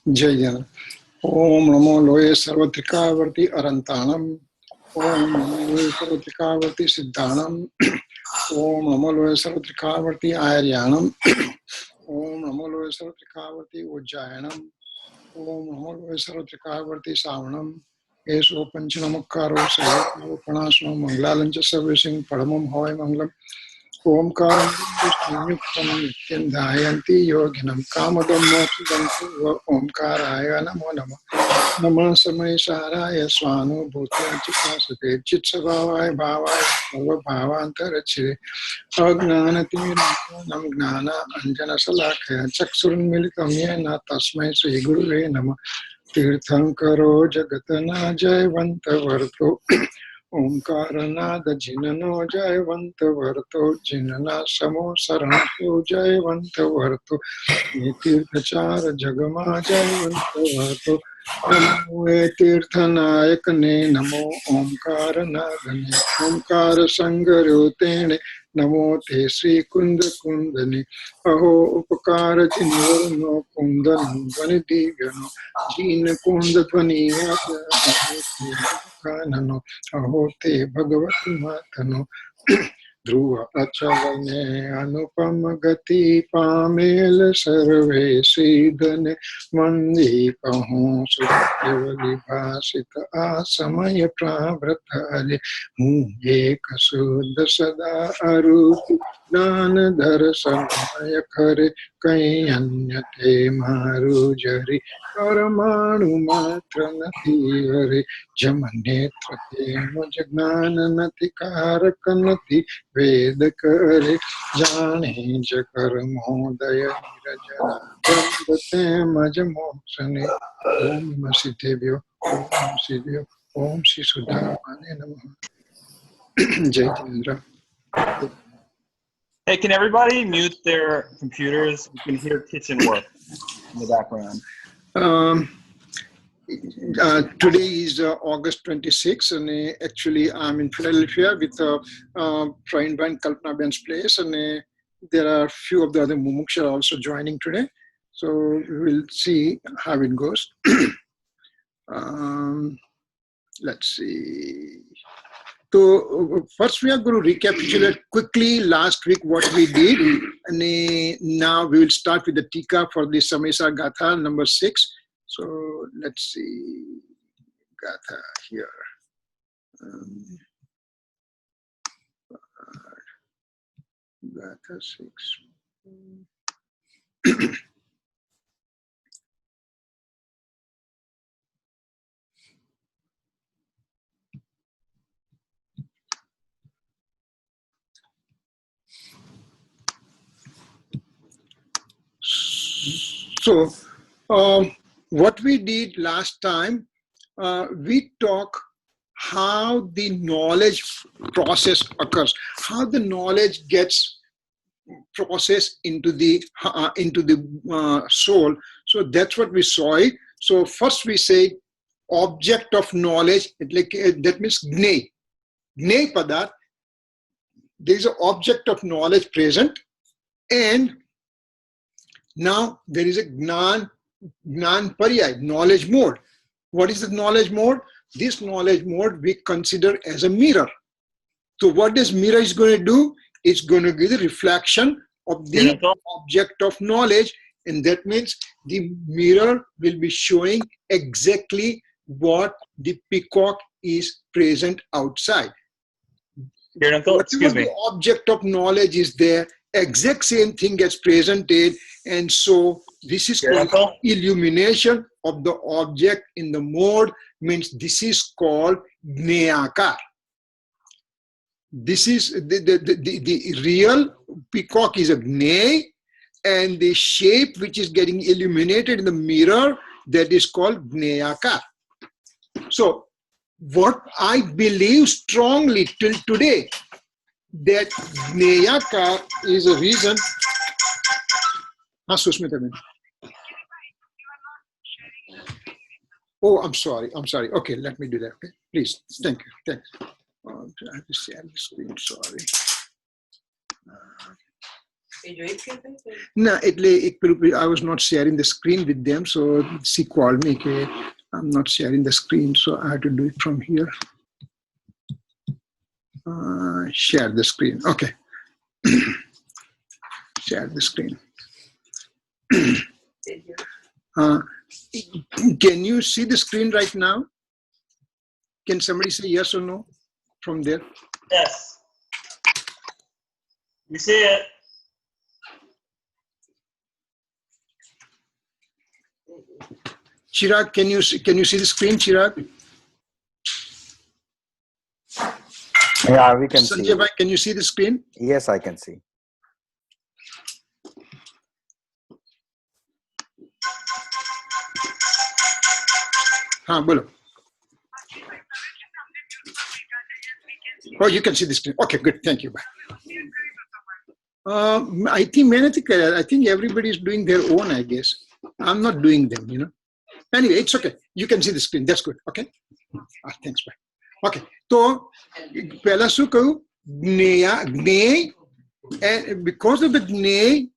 Jai Jana. Om Namo Loye Sarvatrikavarti Arantanam. Om Namo Loye Sarvatrikavarti Siddhanam. Om Namo Loye Sarvatrikavarti Ayaryanam. Om Namo Loye Sarvatrikavarti Ujjayanam. Om Namo Loye Sarvatrikavarti Savanam. Eso Panchanamukkaro Sayakaro Panasno Manglalancha Servicing Padamam Hoy Manglam. Omkaram Samyuktam Nityandayanti Yoginam Kamadam Mokshantu Omkaraya Namo Namah Namah Samaysaraya Swanu Bhutya Chikasate Chitsavavaya Bhavaya Sarva Bhavantarachire Agnanati Nam Gnana Anjana Salakaya Chaksurun Militam Yena Tasmai Sri Guruve Namah Tirthankaro Jagatana Jayavanta Varto Omkaranada Jinano Jayavanta Varto Jinana Samo Saranato Jayavanta Varto Nitirthachara Jagama Jayavanta Varto Namo Tirthanayakane Namo Omkaranadane Omkara Sangarotene Namo Te Sri Kunda Kundani Aho Upakara Jinvarno Kundan Vani Divyano Jina Kunda Vani Kanano Ahote Bhagavati Matano Dhruva Achalane Anupama Gati Pamela Sarve Sidane Mandi Pahon Sutyavali Bhasita Asamaya Pravratale Muje Kasudha Sada Aruti Dana Darasamaya Kare Kayanyate Maru Jari Paramanu Matra Nati Hare Jamanetrate Majagnana Nati Karakanati Vedakare Jane Jakar Modaya Nirajana Vandate Majamoksane Om Masitevyo Om Sivyo Om Sisudhamane Namaha Jai Jindra. Hey, can everybody mute their computers? You can hear kitchen work in the background. Today is August 26th, and actually I'm in Philadelphia with Brian Kalpana Ben's place, and there are a few of the other mumukshas also joining today. So we'll see how it goes. Let's see. So first we are going to recapitulate quickly last week what we did, and now we will start with the Tika for the Samaysar Gatha number 6. So let's see, Gatha here. Gatha 6. So, what we did last time, we talked how the knowledge process occurs, how the knowledge gets processed into the soul. So that's what we saw it. So first we say object of knowledge, that means gnay. Gnay padat, there is an object of knowledge present, and now there is a Gnan Paryay, knowledge mode. What is the knowledge mode? This knowledge mode we consider as a mirror. So what this mirror is going to do? It's going to give the reflection of the object of knowledge, and that means the mirror will be showing exactly what the peacock is present outside. Excuse me. The object of knowledge is there, exact same thing gets presented, and so this is called illumination of the object in the mode, means this is called gneyakar. This is the real peacock is a gney, and the shape which is getting illuminated in the mirror, that is called gneyakar. So what I believe strongly till today, that gneyakar is a reason. Oh, I'm sorry. Okay, let me do that. Okay, please. Thank you. Thanks. Oh, I have to share the screen. Sorry. No, I was not sharing the screen with them, so she called me. Okay, I'm not sharing the screen, so I had to do it from here. Share the screen. Okay. Share the screen. Can you see the screen right now? Can somebody say yes or no from there? Yes. You see it. Chirag, can you see the screen, Chirag? Yeah, we can Sanjay see. Bhai, can you see the screen? Yes, I can see. Bolo. Oh, you can see the screen. Okay, good. Thank you. I think everybody is doing their own, I guess. I'm not doing them, you know. Anyway, it's okay. You can see the screen. That's good. Okay. Thanks. Bye. Okay. So, pehla su kahu gney, and because of gney,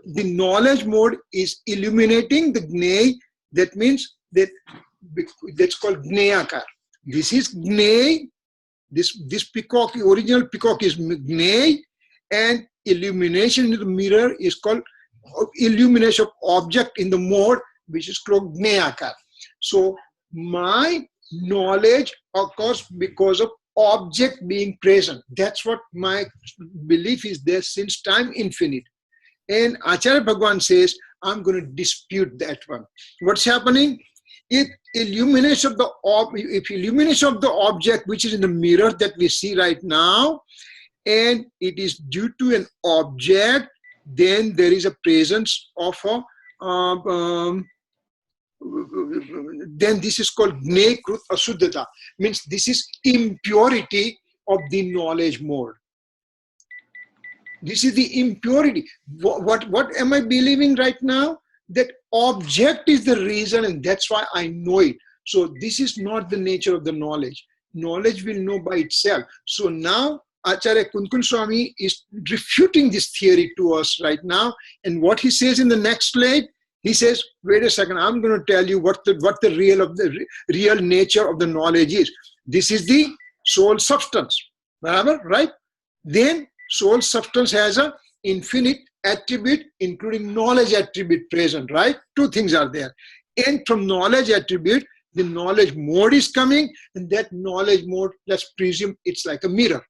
the knowledge mode is illuminating the gney. That means that's called gneyakar. This is gney. This peacock, the original peacock is gney, and illumination in the mirror is called illumination of object in the mode, which is called gneyakar. So my knowledge occurs because of object being present. That's what my belief is there since time infinite. And Acharya Bhagwan says, I'm going to dispute that one. What's happening? If illumination of the object which is in the mirror that we see right now, and it is due to an object, then there is a presence of then this is called gney krut asuddhata, means this is impurity of the knowledge mode. This is the impurity. What am I believing right now? That object is the reason, and that's why I know it. So this is not the nature of the knowledge. Knowledge will know by itself. So now Acharya Kunkul Swami is refuting this theory to us right now. And what he says in the next slide, he says, wait a second, I'm going to tell you what the real nature of the knowledge is. This is the soul substance. Right? Then soul substance has an infinite attribute, including knowledge attribute present, right? Two things are there. And from knowledge attribute, the knowledge mode is coming, and that knowledge mode, let's presume it's like a mirror.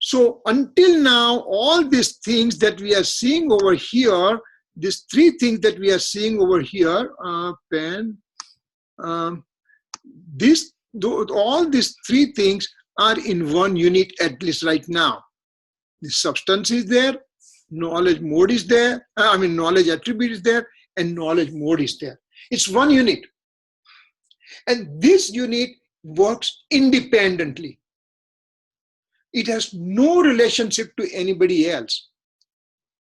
So until now, all these things that we are seeing over here, these three things that we are seeing over here, all these three things are in one unit, at least right now. The substance is there, knowledge mode is there, knowledge attribute is there, and knowledge mode is there. It's one unit. And this unit works independently. It has no relationship to anybody else.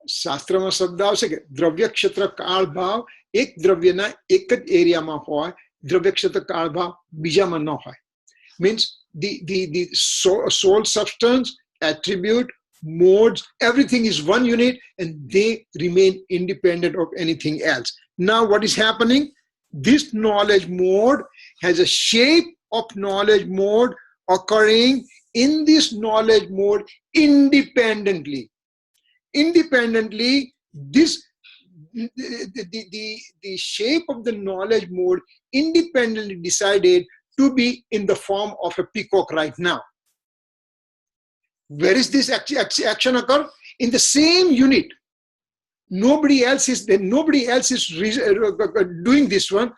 Shastra ma sabda se dravya kshetra kaal bhav ek dravya na ek જ area ma hoy, dravya kshetra kaal bhav bija ma na hoy. Means the soul substance, attribute, modes, everything is one unit, and they remain independent of anything else. Now what is happening? This knowledge mode has a shape of knowledge mode occurring in this knowledge mode independently. Independently, the shape of the knowledge mode independently decided to be in the form of a peacock right now. Where is this action occur? In the same unit. Nobody else is there. Nobody else is doing this one.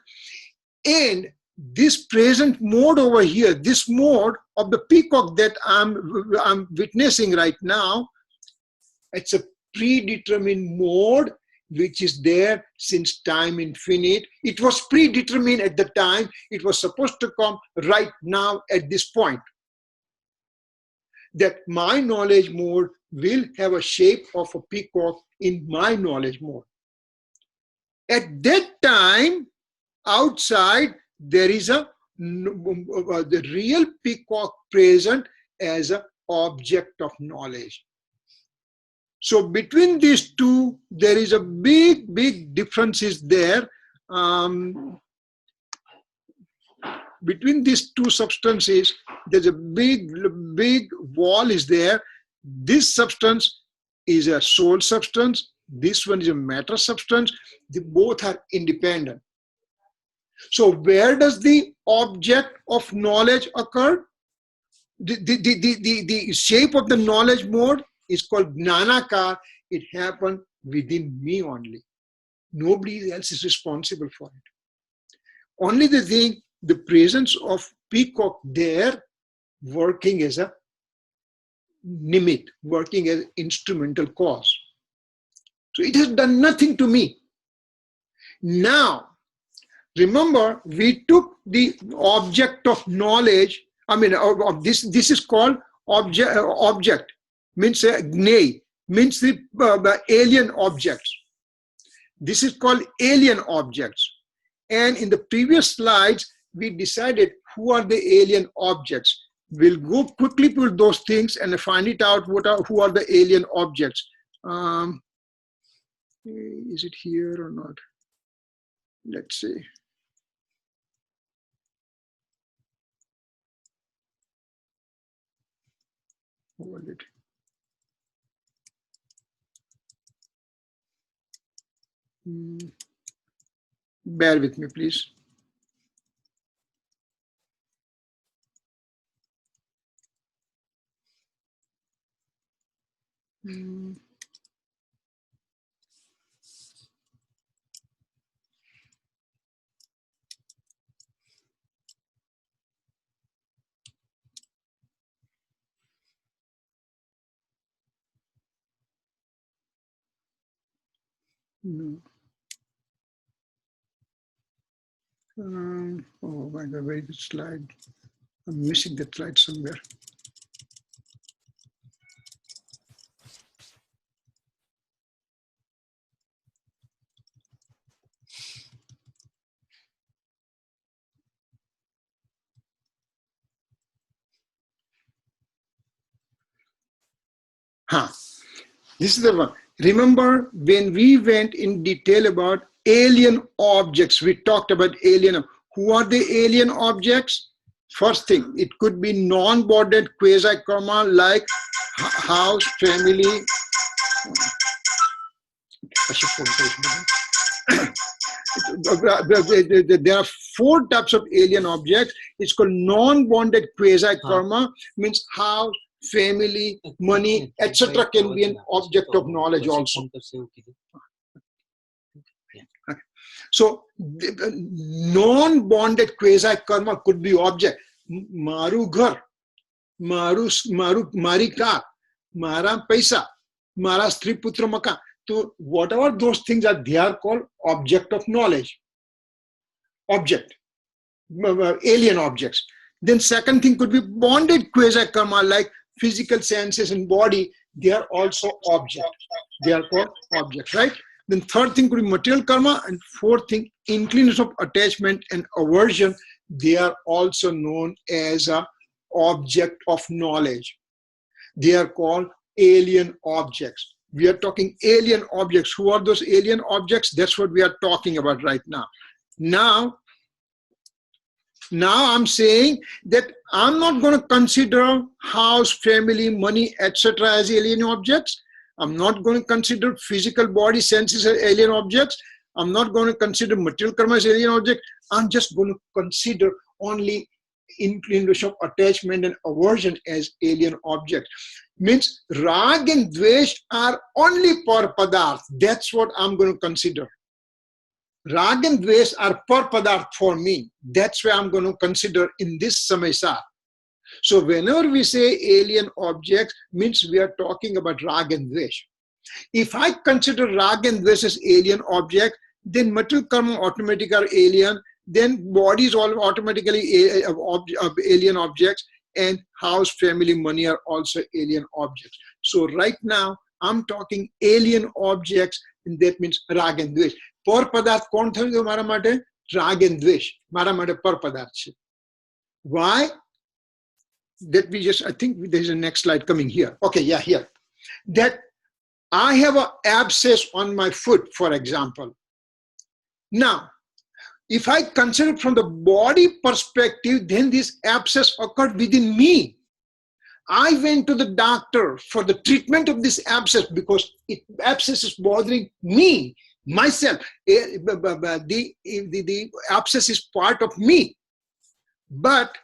And this present mode over here, this mode of the peacock that I'm witnessing right now, it's a predetermined mode which is there since time infinite. It was predetermined at the time. It was supposed to come right now at this point. That my knowledge mode will have a shape of a peacock in my knowledge mode. At that time, outside, there is the real peacock present as an object of knowledge. So between these two, there is a big difference is there. Between these two substances, there's a big wall is there. This substance is a soul substance. This one is a matter substance. They both are independent. So where does the object of knowledge occur? The shape of the knowledge mode is called Gnanakar. It happened within me only. Nobody else is responsible for it. Only the thing, the presence of peacock there, working as a nimit, working as instrumental cause. So it has done nothing to me. Now, remember, we took the object of knowledge. This is called object. Means gnei, means the alien objects. This is called alien objects. And in the previous slides, we decided who are the alien objects. We'll go quickly through those things and find it out who are the alien objects. Is it here or not? Let's see. Hold it. Bear with me, please. No. Oh my God, very good slide. I'm missing that slide somewhere. This is the one. Remember when we went in detail about alien objects, we talked about alien. Who are the alien objects? First thing, it could be non-bonded quasi-karma like house, family. There are 4 types of alien objects. It's called non-bonded quasi-karma, means house, family, money, etc. can be an object of knowledge also. So non-bonded quasi-karma could be object. Maru ghar, mari car, mara paisa, mara stri putra makan. So whatever those things are, they are called object of knowledge. Object, alien objects. Then second thing could be bonded quasi-karma like physical senses and body. They are also objects. They are called objects, right? Then third thing could be material karma, and fourth thing, inclination of attachment and aversion. They are also known as a object of knowledge. They are called alien objects. We are talking alien objects. Who are those alien objects? That's what we are talking about right now. Now I'm saying that I'm not going to consider house, family, money, etc. as alien objects. I'm not going to consider physical body senses as alien objects. I'm not going to consider material karma as alien object. I'm just going to consider only inclination of attachment and aversion as alien objects. Means rag and dvesh are only par padarth. That's what I'm going to consider. Rag and dvesh are par padarth for me. That's why I'm going to consider in this Samaysar. So whenever we say alien objects, means we are talking about rag and dvesh. If I consider rag and dvesh as alien object, then material karma automatically are alien, then bodies all automatically alien objects, and house, family, money are also alien objects. So right now, I'm talking alien objects, and that means rag and dvesh. Par padarth kon thayo mara mate? Rag and dvesh. Mara mate par padarth chhe. Why? That we just, I think there's a next slide coming here. Okay, yeah, here. That I have an abscess on my foot, for example. Now, if I consider from the body perspective, then this abscess occurred within me. I went to the doctor for the treatment of this abscess because abscess is bothering me, myself. The abscess is part of me. But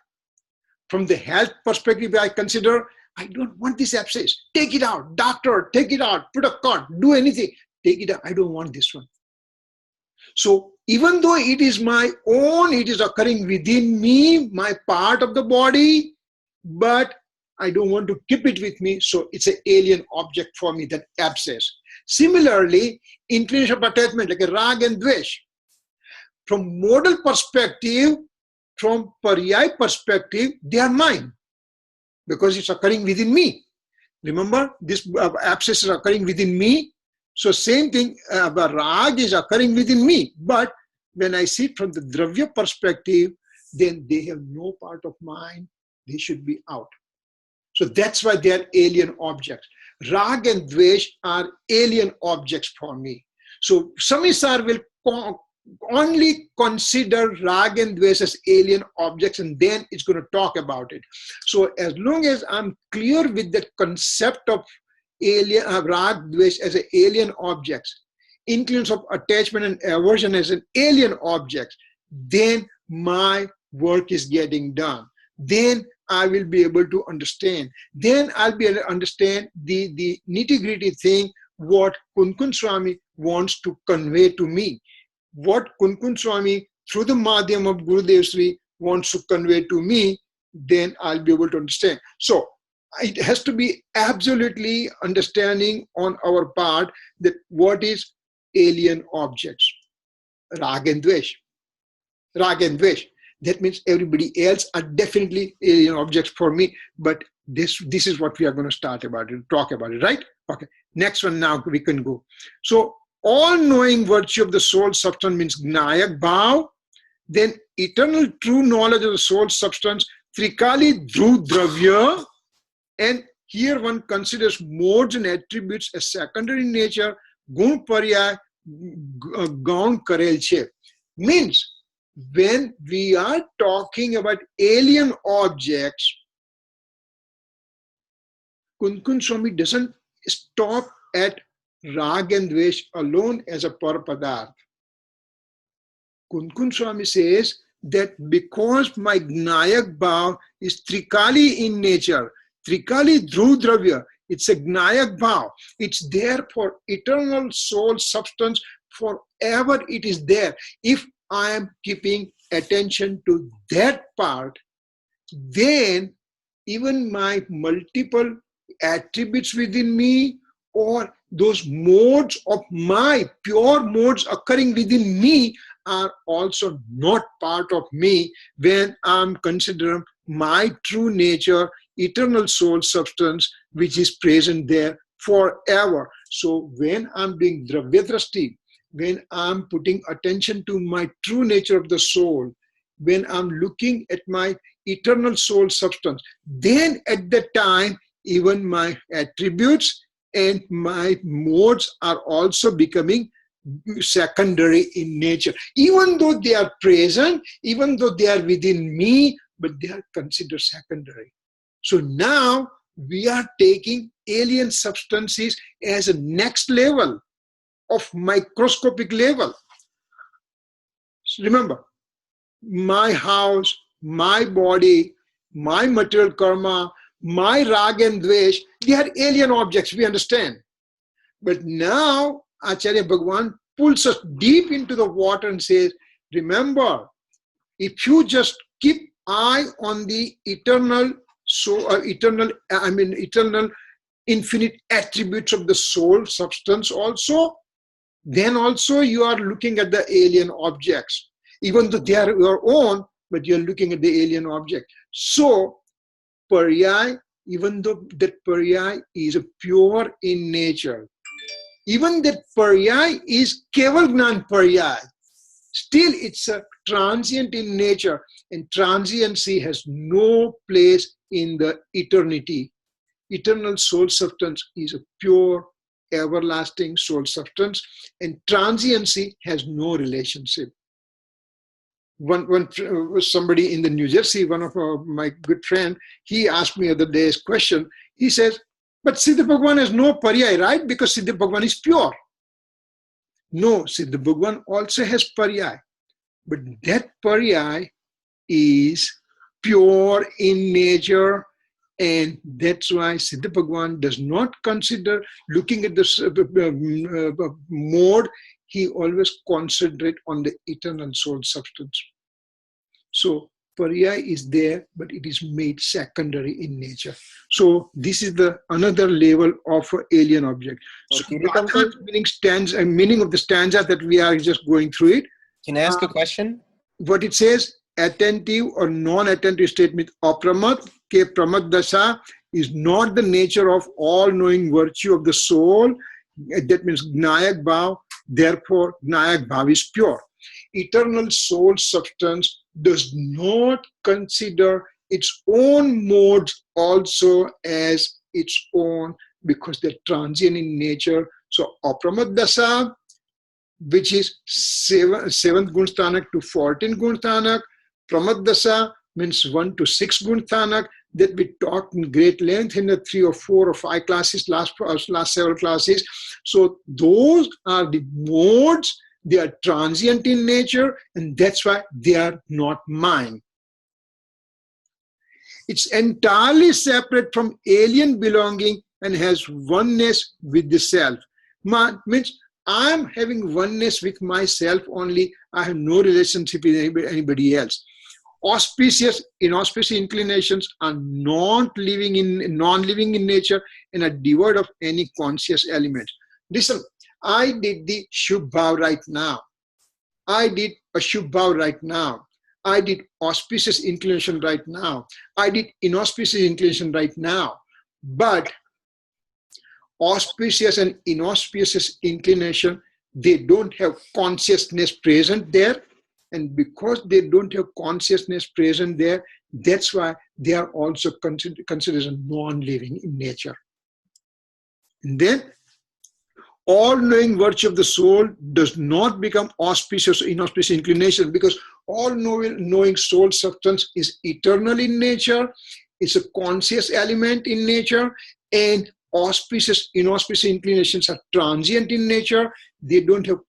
from the health perspective, I consider, I don't want this abscess. Take it out. Doctor, take it out. Put a cord. Do anything. Take it out. I don't want this one. So even though it is my own, it is occurring within me, my part of the body, but I don't want to keep it with me. So it's an alien object for me, that abscess. Similarly, inclination of attachment, like a rag and dvesh. From modal perspective, from paryay perspective, they are mine because it's occurring within me. Remember, this abscess is occurring within me. So same thing, rag is occurring within me. But when I see it from the dravya perspective, then they have no part of mine. They should be out. So that's why they are alien objects. Rag and dvesh are alien objects for me. So Samaysar will only consider rag and dvesh as alien objects, and then it's going to talk about it. So as long as I'm clear with the concept of alien rag dvesh as an alien objects, inclusions of attachment and aversion as an alien object, then my work is getting done. Then I will be able to understand. Then I'll be able to understand the nitty-gritty thing, what Kunkun Swami wants to convey to me. What Kunkun Swami, through the madhyam of Gurudev Sri, wants to convey to me, then I'll be able to understand. So it has to be absolutely understanding on our part that what is alien objects. Rag and dvesh. Rag and dvesh. That means everybody else are definitely alien objects for me, but this is what we are going to start about it, talk about it, right? Okay, next one now we can go. So all-knowing virtue of the soul substance means Gnayak Bhav, then eternal true knowledge of the soul substance, Trikali Dhru Dravya, and here one considers modes and attributes as secondary in nature, Gun Paryay, Gaun Karel Che. Means when we are talking about alien objects, Kunkun Swami doesn't stop at rag and dvesh alone as a par padarth. Kunkun Swami says that because my Gnayak Bhav is Trikali in nature, Trikali Dhru Dravya, it's a Gnayak Bhav. It's there for eternal soul substance, forever it is there. If I am keeping attention to that part, then even my multiple attributes within me or those modes of my pure modes occurring within me are also not part of me when I'm considering my true nature, eternal soul substance, which is present there forever. So when I'm doing Dravyadrashti, when I'm putting attention to my true nature of the soul, when I'm looking at my eternal soul substance, then at that time, even my attributes and my modes are also becoming secondary in nature. Even though they are present, even though they are within me, but they are considered secondary. So now we are taking alien substances as a next level of microscopic level. Remember, my house, my body, my material karma, my rag and dvesh, they are alien objects, we understand. But now Acharya Bhagwan pulls us deep into the water and says, remember, if you just keep eye on the eternal, eternal infinite attributes of the soul substance also, then also you are looking at the alien objects. Even though they are your own, but you're looking at the alien object. So, paryay, even though that paryay is pure in nature, even that paryay is keval gnan paryay, still it's a transient in nature, and transiency has no place in the eternity. Eternal soul substance is a pure, everlasting soul substance, and transiency has no relationship. One somebody in the New Jersey, one of my good friend, he asked me the other day a question. He says, but Siddha Bhagwan has no paryay, right? Because Siddha Bhagwan is pure. No, Siddha Bhagwan also has paryay. But that paryay is pure in nature, and that's why Siddha Bhagwan does not consider looking at the mode. He always concentrates on the eternal soul substance. So paryay is there, but it is made secondary in nature. So this is the another level of alien object. So meaning of the stanza that we are just going through it. Can I ask a question? What it says, attentive or non-attentive statement, apramat ke pramat dasha is not the nature of all-knowing virtue of the soul. That means gnayak bhav. Therefore, gnayak bhav is pure. Eternal soul substance does not consider its own modes also as its own, because they're transient in nature. So, apramat dasha, which is 7th gunsthanak to 14th gunsthanak. Pramat dasha means 1 to 6 gunsthanak, that we talked in great length in the 3 or 4 or 5 classes, last several classes. So those are the modes. They are transient in nature, and that's why they are not mine. It's entirely separate from alien belonging and has oneness with the self. Means I'm having oneness with myself only. I have no relationship with anybody else. Auspicious, inauspicious inclinations are non-living in nature and are devoid of any conscious element. Listen, I did the Shubh Bhav right now. I did a Shubh Bhav right now. I did auspicious inclination right now. I did inauspicious inclination right now. But auspicious and inauspicious inclination, they don't have consciousness present there. And because they don't have consciousness present there, that's why they are also considered as non-living in nature. And then, all-knowing virtue of the soul does not become auspicious or inauspicious inclination, because all-knowing soul substance is eternal in nature, it's a conscious element in nature, and auspicious, inauspicious inclinations are transient in nature. They don't have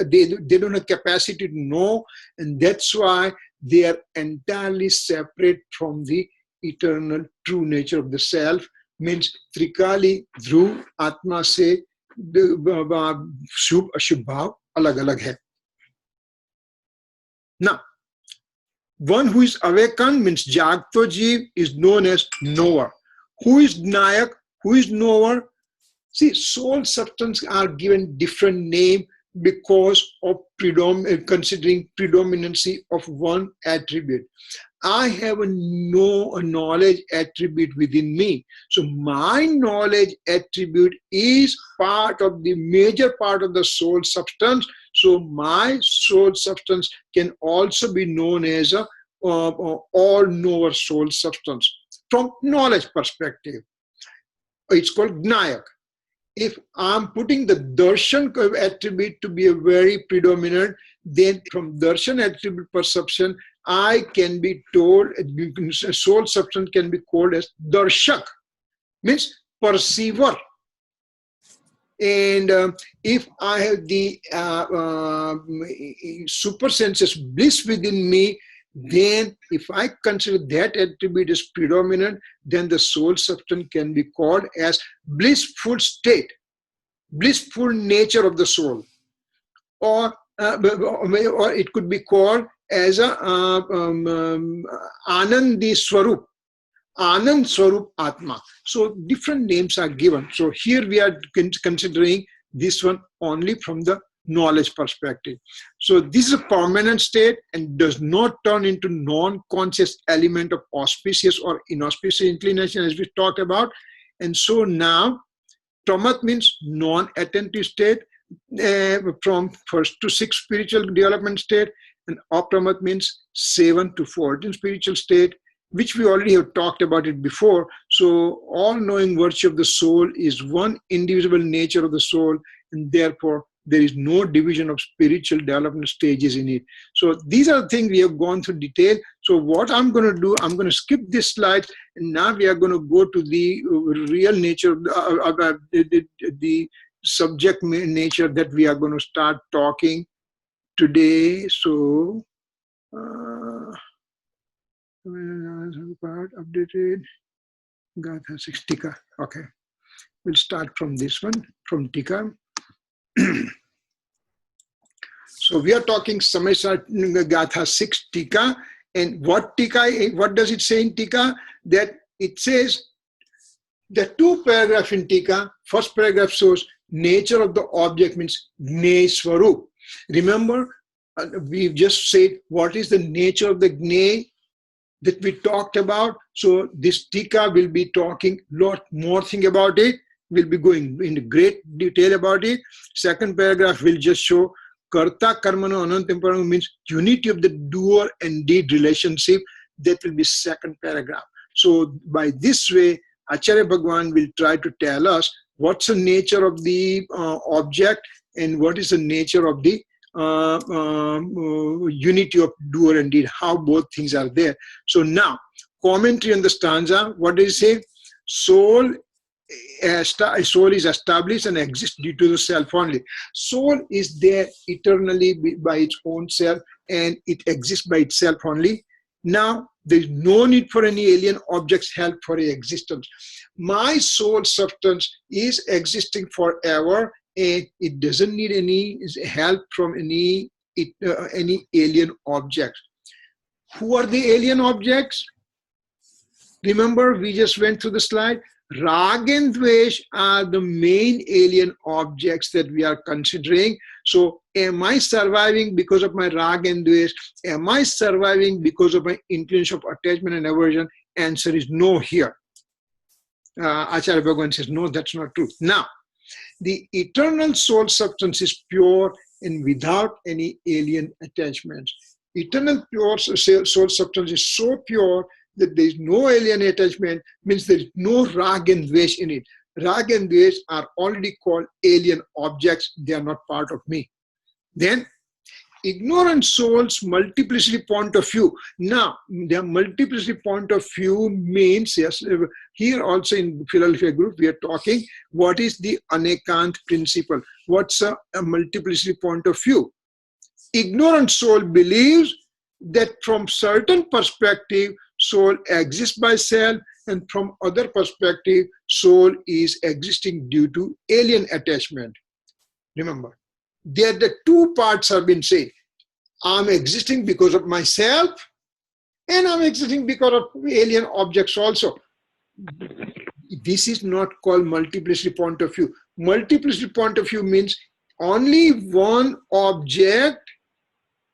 they don't have capacity to know, and that's why they are entirely separate from the eternal true nature of the self. Means Trikali, Dhruv, Atma se Shubh Ashubh Bhav alag alag hai. Now, one who is awakened means Jagto Jeev is known as knower. Who is Nayak? Who is knower? See, soul substance are given different name because of considering predominancy of one attribute. I have a knowledge attribute within me. So my knowledge attribute is part of the major part of the soul substance. So my soul substance can also be known as a all-knower soul substance. From knowledge perspective, it's called Gnayak. If I'm putting the darshan attribute to be a very predominant, then from darshan attribute perception, I can be told, soul substance can be called as darshak, means perceiver. And if I have the super senses bliss within me, then if I consider that attribute as predominant, then the soul substance can be called as blissful state, blissful nature of the soul, or it could be called as a Anandi Swarup, Anand Swarup Atma. So different names are given. So here we are considering this one only from the knowledge perspective. So this is a permanent state and does not turn into non-conscious element of auspicious or inauspicious inclination, as we talked about. And so now Tamat means non-attentive state, from 1st to 6th spiritual development state, and Apramat means 7 to 14 spiritual state, which we already have talked about it before. So all-knowing virtue of the soul is one indivisible nature of the soul, and therefore there is no division of spiritual development stages in it. So these are the things we have gone through detail. So what I'm going to do, I'm going to skip this slide, and now we are going to go to the real nature of the subject nature that we are going to start talking today. So part updated Gatha 6 Tika. Okay, we'll start from this one, from Tika. So we are talking Samaysar Gatha 6 Tika, and what does it say in Tika? That it says the 2 paragraphs in Tika. First paragraph shows nature of the object means Gney Swarup. Remember, we've just said what is the nature of the Gney that we talked about. So this Tika will be talking lot more thing about it. We'll be going into great detail about it. Second paragraph will just show Karta Karmano Anantamparam means unity of the doer and deed relationship. That will be second paragraph. So by this way, Acharya Bhagwan will try to tell us what's the nature of the object and what is the nature of the unity of doer and deed, how both things are there. So now, commentary on the stanza, what does it say? Soul is established and exists due to the self only. Soul is there eternally by its own self, and it exists by itself only. Now, there is no need for any alien object's help for existence. My soul substance is existing forever, and it doesn't need any help from any alien objects. Who are the alien objects? Remember, we just went through the slide. Rag and Dvesh are the main alien objects that we are considering. So am I surviving because of my Rag and Dvesh? Am I surviving because of my inclination of attachment and aversion? Answer is no here. Acharya Bhagwan says, no, that's not true. Now, the eternal soul substance is pure and without any alien attachments. Eternal pure soul substance is so pure that there is no alien attachment, means there is no Rag and Dvesh in it. Rag and Dvesh are already called alien objects. They are not part of me. Then, ignorant soul's multiplicity point of view. Now, the multiplicity point of view means, yes, here also in Philadelphia group, we are talking what is the Anekant principle. What's a multiplicity point of view? Ignorant soul believes that from certain perspective, soul exists by self, and from other perspective, soul is existing due to alien attachment. Remember, there the two parts have been said. I'm existing because of myself, and I'm existing because of alien objects also. This is not called multiplicity point of view. Multiplicity point of view means only one object,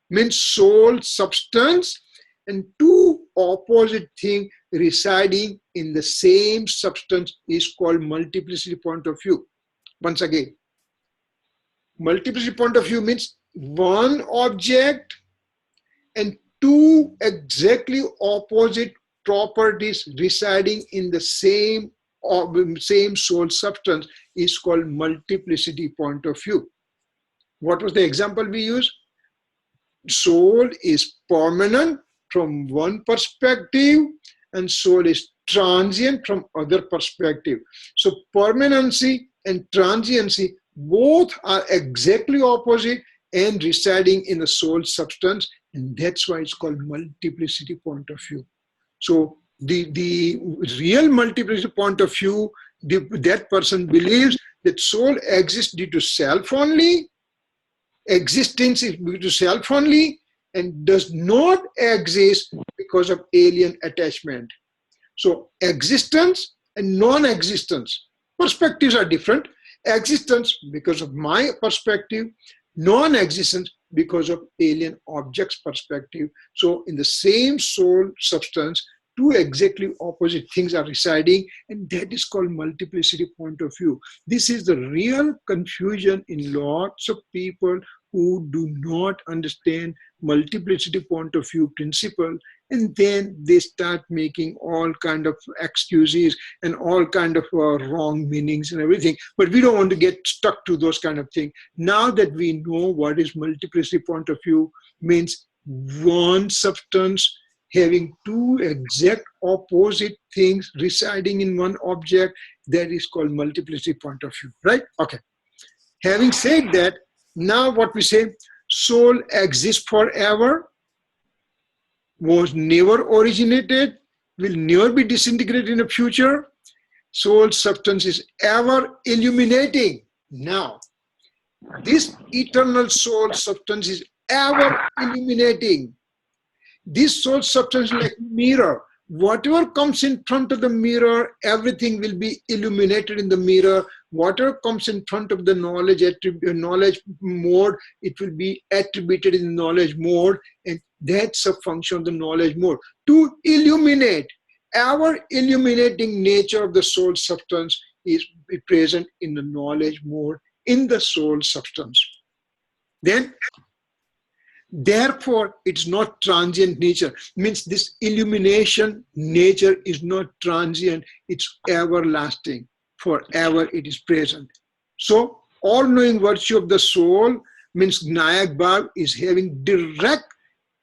means soul substance, and two opposite things residing in the same substance is called multiplicity point of view. Once again, multiplicity point of view means one object and two exactly opposite properties residing in the same soul substance is called multiplicity point of view. What was the example we used? Soul is permanent from one perspective, and soul is transient from other perspective. So permanency and transiency both are exactly opposite and residing in the soul substance, And that's why it's called multiplicity point of view. So the real multiplicity point of view, that person believes that soul exists due to self only, existence is due to self only, and does not exist because of alien attachment. So existence and non-existence perspectives are different. Existence because of my perspective, non-existence because of alien objects perspective. So in the same soul substance, two exactly opposite things are residing, and that is called multiplicity point of view. This is the real confusion in lots of people who do not understand multiplicity point of view principle, and then they start making all kind of excuses and all kind of wrong meanings and everything. But we don't want to get stuck to those kind of things. Now that we know what is multiplicity point of view, means one substance having two exact opposite things residing in one object, that is called multiplicity point of view, right? Okay. Having said that, now what we say, soul exists forever, was never originated, will never be disintegrated in the future. Soul substance is ever illuminating. Now, this eternal soul substance is ever illuminating. This soul substance is like mirror. Whatever comes in front of the mirror, everything will be illuminated in the mirror. Whatever comes in front of the knowledge mode, it will be attributed in knowledge mode, and that's a function of the knowledge mode. To illuminate, our illuminating nature of the soul substance is present in the knowledge mode, in the soul substance. Then, therefore, it's not transient nature. Means this illumination nature is not transient, it's everlasting. Forever it is present. So, all-knowing virtue of the soul means Gnayak Bhav is having direct,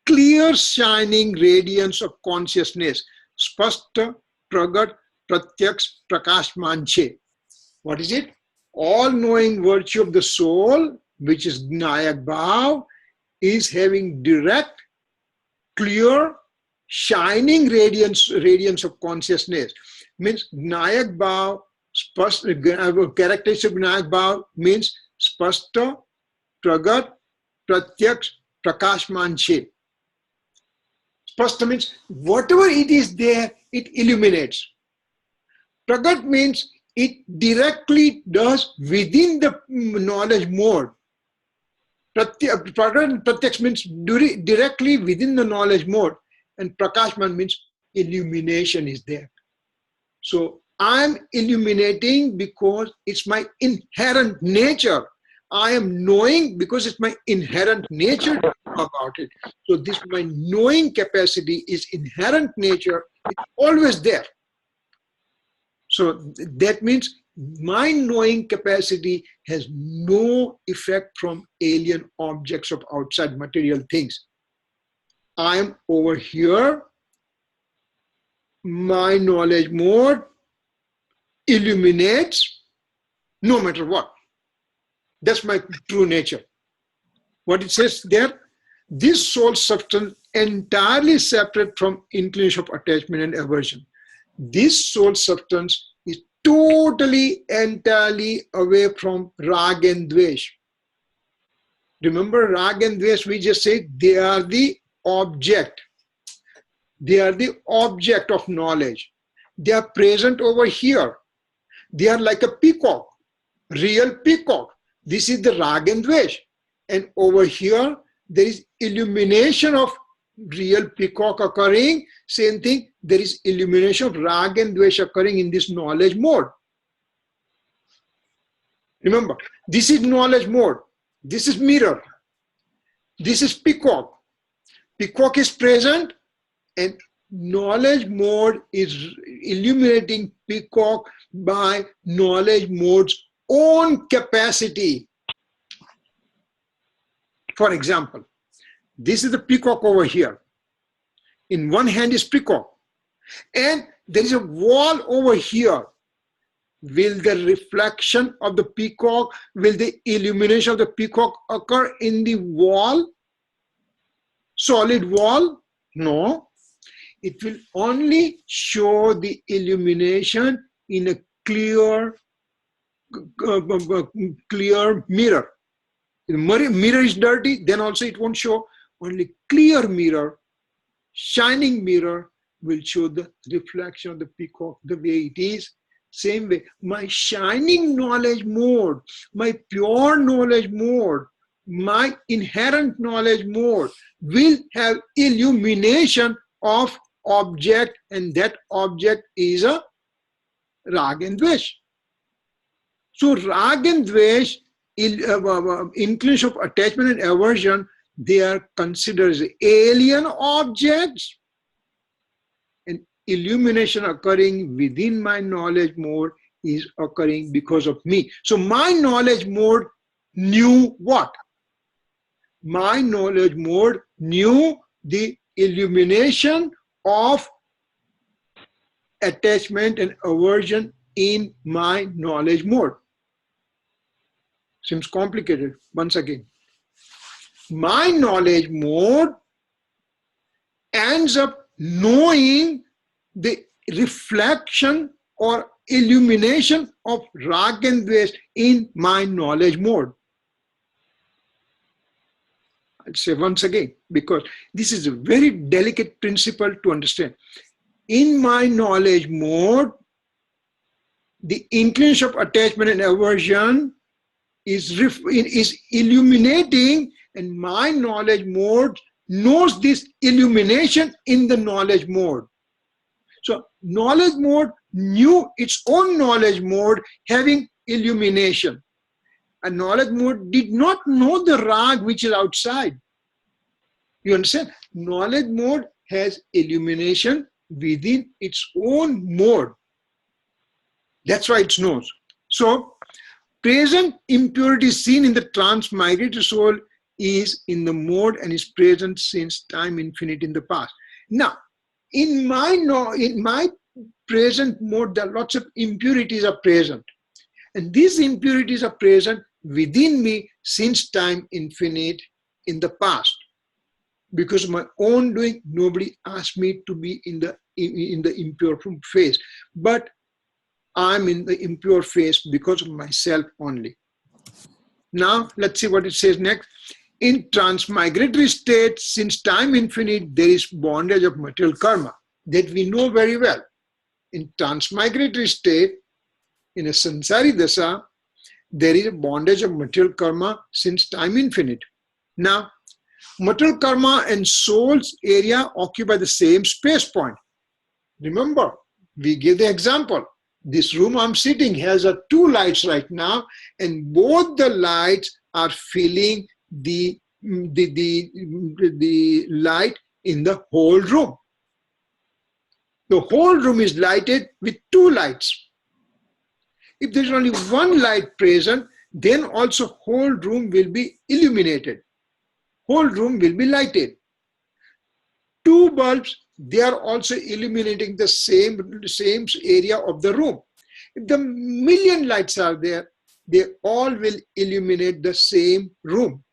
clear, shining radiance of consciousness. Spasta, Pragat, Pratyaks, Prakashmanche. What is it? All-knowing virtue of the soul, which is Gnayak Bhav, is having direct, clear, shining radiance of consciousness. Means Gnayak Bhav, characteristic of Gnayak Bhav means Spasta, Pragat, Pratyaks, Prakashmanche. Spasta means whatever it is there, it illuminates. Pragat means it directly does within the knowledge mode. Pratyaks means directly within the knowledge mode, and Prakashman means illumination is there. So I'm illuminating because it's my inherent nature. I am knowing because it's my inherent nature to know about it. So this, my knowing capacity is inherent nature. It's always there. So that means my knowing capacity has no effect from alien objects of outside material things. I am over here, my knowledge mode illuminates no matter what. That's my true nature. What it says there, this soul substance entirely separate from inclination of attachment and aversion. This soul substance is totally, entirely away from rag and dvesh. Remember, rag and dvesh, we just said they are the object. They are the object of knowledge. They are present over here. They are like a peacock, real peacock. This is the rag and dvesh. And over here, there is illumination of real peacock occurring. Same thing, there is illumination of rag and dvesh occurring in this knowledge mode. Remember, this is knowledge mode. This is mirror. This is peacock. Peacock is present, and knowledge mode is illuminating peacock by knowledge mode's own capacity. For example, this is the peacock over here. In one hand is peacock, and there is a wall over here. Will the reflection of the peacock, will the illumination of the peacock occur in the wall? solid wall? No. It will only show the illumination in a clear mirror. If the mirror is dirty, then also it won't show. Only clear mirror, shining mirror will show the reflection of the peacock the way it is. Same way, my shining knowledge mode, my pure knowledge mode, my inherent knowledge mode will have illumination of object, and that object is a rag and dvesh. So rag and dvesh, inclination of attachment and aversion, they are considered as alien objects, and illumination occurring within my knowledge mode is occurring because of me. So my knowledge mode knew what? My knowledge mode knew the illumination of attachment and aversion in my knowledge mode. Seems complicated. Once again, my knowledge mode ends up knowing the reflection or illumination of rag and dvesh in my knowledge mode. I'll say once again, because this is a very delicate principle to understand. In my knowledge mode, the inclination of attachment and aversion is illuminating, and my knowledge mode knows this illumination in the knowledge mode. So knowledge mode knew its own knowledge mode having illumination. A knowledge mode did not know the rag which is outside. You understand? Knowledge mode has illumination within its own mode. That's why it knows. So present impurity seen in the transmigrated soul is in the mode and is present since time infinite in the past. Now, in my present mode, there are lots of impurities are present. And these impurities are present within me since time infinite in the past. Because of my own doing, nobody asked me to be in the impure phase. But I'm in the impure phase because of myself only. Now, let's see what it says next. In transmigratory state, since time infinite, there is bondage of material karma that we know very well. In transmigratory state, in a sansari dasa, there is a bondage of material karma since time infinite. Now, material karma and soul's area occupy the same space point. Remember, we give the example. This room I'm sitting has two lights right now, and both the lights are filling the light in the whole room. The whole room is lighted with two lights. If there's only one light present, then also whole room will be illuminated. Whole room will be lighted. Two bulbs, they are also illuminating the same area of the room. If the million lights are there, they all will illuminate the same room.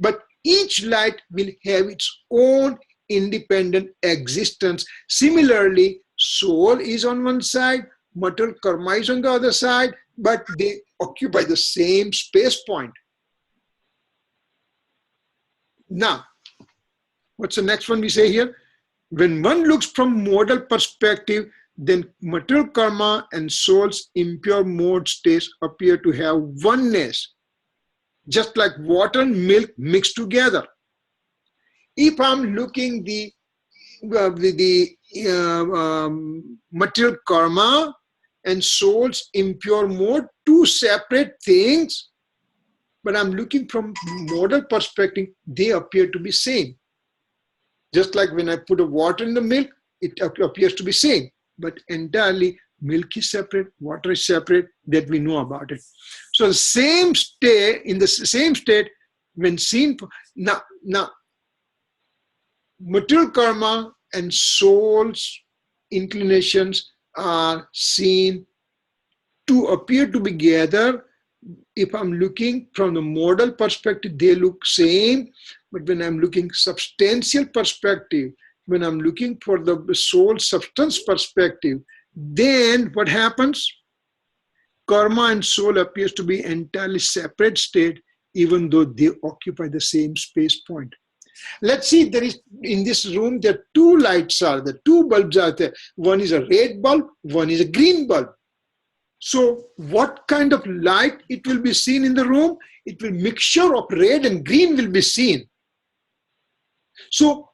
But each light will have its own independent existence. Similarly, soul is on one side, material karma is on the other side, but they occupy the same space point. Now, what's the next one we say here? When one looks from modal perspective, then material karma and soul's impure mode states appear to have oneness, just like water and milk mixed together. If I'm looking the material karma and soul's impure mode, two separate things, but I'm looking from modal perspective, they appear to be same. Just like when I put a water in the milk, it appears to be same, but entirely milk is separate, water is separate, that we know about it. So the same state, in the same state, when seen, now material karma and soul's inclinations are seen to appear to be together. If I'm looking from the modal perspective, they look same, But when I'm looking substantial perspective, when I'm looking for the soul substance perspective, then what happens? Karma and soul appears to be entirely separate state, even though they occupy the same space point. Let's see, there is in this room, there are two lights are there, two bulbs are there. One is a red bulb, one is a green bulb. So what kind of light it will be seen in the room? It will mixture of red and green will be seen. So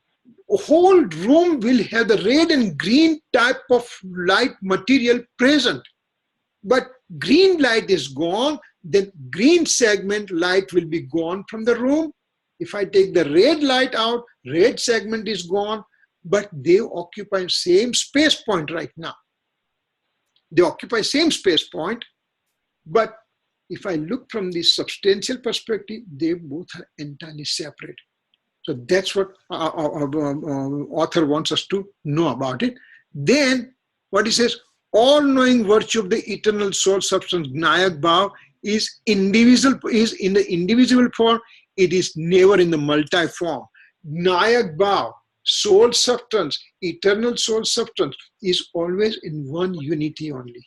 a whole room will have the red and green type of light material present. But green light is gone, then green segment light will be gone from the room. If I take the red light out, red segment is gone, but they occupy same space point right now. They occupy same space point, but if I look from the substantial perspective, they both are entirely separate. So that's what our author wants us to know about it. Then what he says, all-knowing virtue of the eternal soul substance, Gnayak Bhav, is indivisible, is in the indivisible form. It is never in the multi-form. Gnayak Bhav, soul substance, eternal soul substance, is always in one unity only.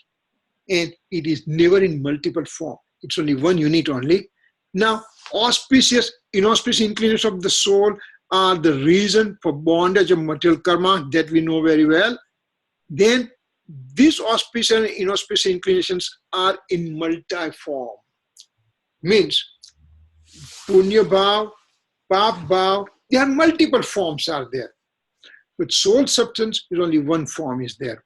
And it is never in multiple form. It's only one unit only. Now, auspicious, inauspicious inclinations of the soul are the reason for bondage of material karma, that we know very well. Then, these auspicious and inauspicious inclinations are in multi-form. Means, punya bhav, pap bhav, there are multiple forms are there. But soul substance is only one form is there.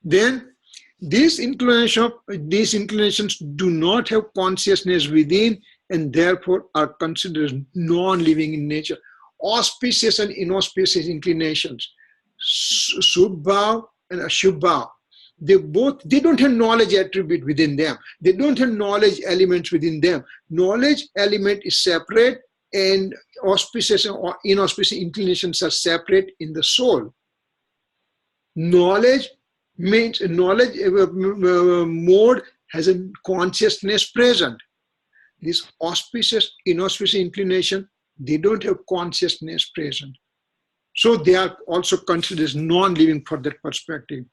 Then, these inclinations do not have consciousness within and therefore are considered non-living in nature. Auspicious and inauspicious inclinations, Subh and Ashubh, they don't have knowledge attribute within them. They don't have knowledge elements within them. Knowledge element is separate and auspicious or inauspicious inclinations are separate in the soul. Knowledge means knowledge mode has a consciousness present. This auspicious, inauspicious inclination, they don't have consciousness present. So they are also considered as non-living for that perspective.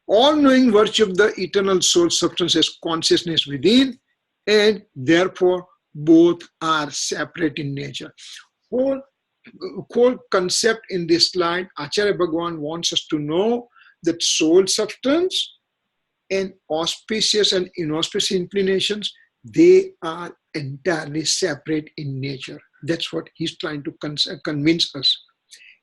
All-knowing virtue of the eternal soul substance has consciousness within, and therefore both are separate in nature. Whole concept in this slide, Acharya Bhagavan wants us to know that soul substance and auspicious and inauspicious inclinations, they are entirely separate in nature. That's what he's trying to convince us.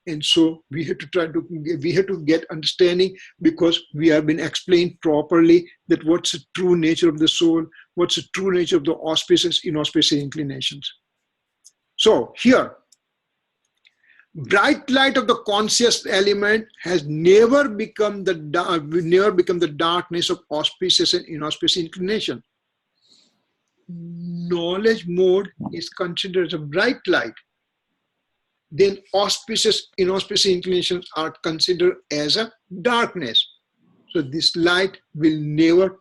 And so we have to get understanding, because we have been explained properly that what's the true nature of the soul, what's the true nature of the auspicious, inauspicious inclinations. So here, bright light of the conscious element has never become the darkness of auspicious and inauspicious inclination. Knowledge mode is considered as a bright light. Then auspicious, inauspicious inclinations are considered as a darkness. So this light will never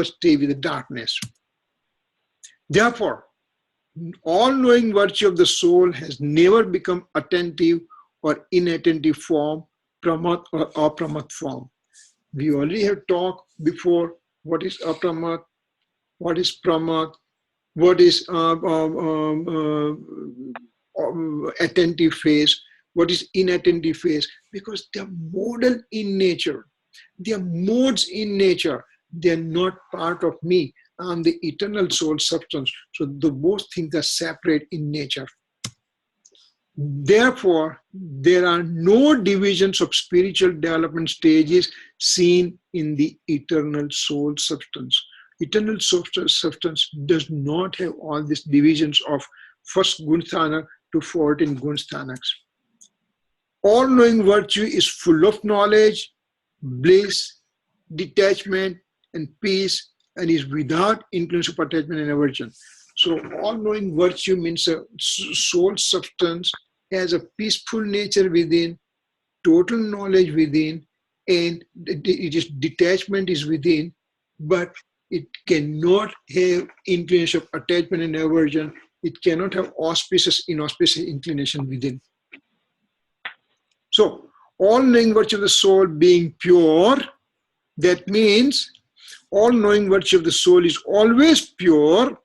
stay with the darkness. Therefore, all-knowing virtue of the soul has never become attentive or inattentive form, pramat or apramat form. We already have talked before what is apramat, what is pramat, what is attentive phase, what is inattentive phase, because they are modal in nature. They are modes in nature. They are not part of me. I am the eternal soul substance. So the both things are separate in nature. Therefore, there are no divisions of spiritual development stages seen in the eternal soul substance. Eternal soul substance does not have all these divisions of first gunasthana to 14 gunasthanaks. All-knowing virtue is full of knowledge, bliss, detachment, and peace, and is without influence of attachment and aversion. So all-knowing virtue means a soul substance has a peaceful nature within, total knowledge within, and it is detachment is within, but it cannot have influence of attachment and aversion, It cannot have auspicious, inauspicious inclination within. So, all knowing virtue of the soul being pure, that means all knowing virtue of the soul is always pure.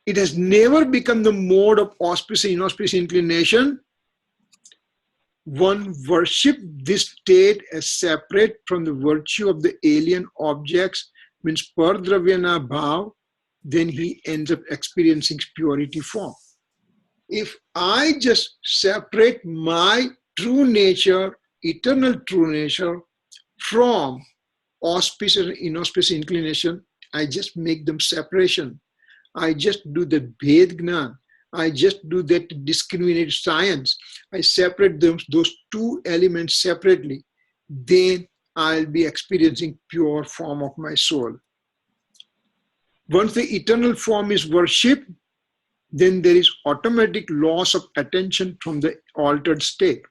It has never become the mode of auspicious, inauspicious inclination. One worship this state as separate from the virtue of the alien objects, means pardravyana bhav, then he ends up experiencing purity form. If I just separate my true nature, eternal true nature, from auspicious and inauspicious inclination, I just make them separation. I just do the Bhed Gnan. I just do that discriminated science. I separate those two elements separately. Then I'll be experiencing pure form of my soul. Once the eternal form is worshipped, then there is automatic loss of attention from the altered state.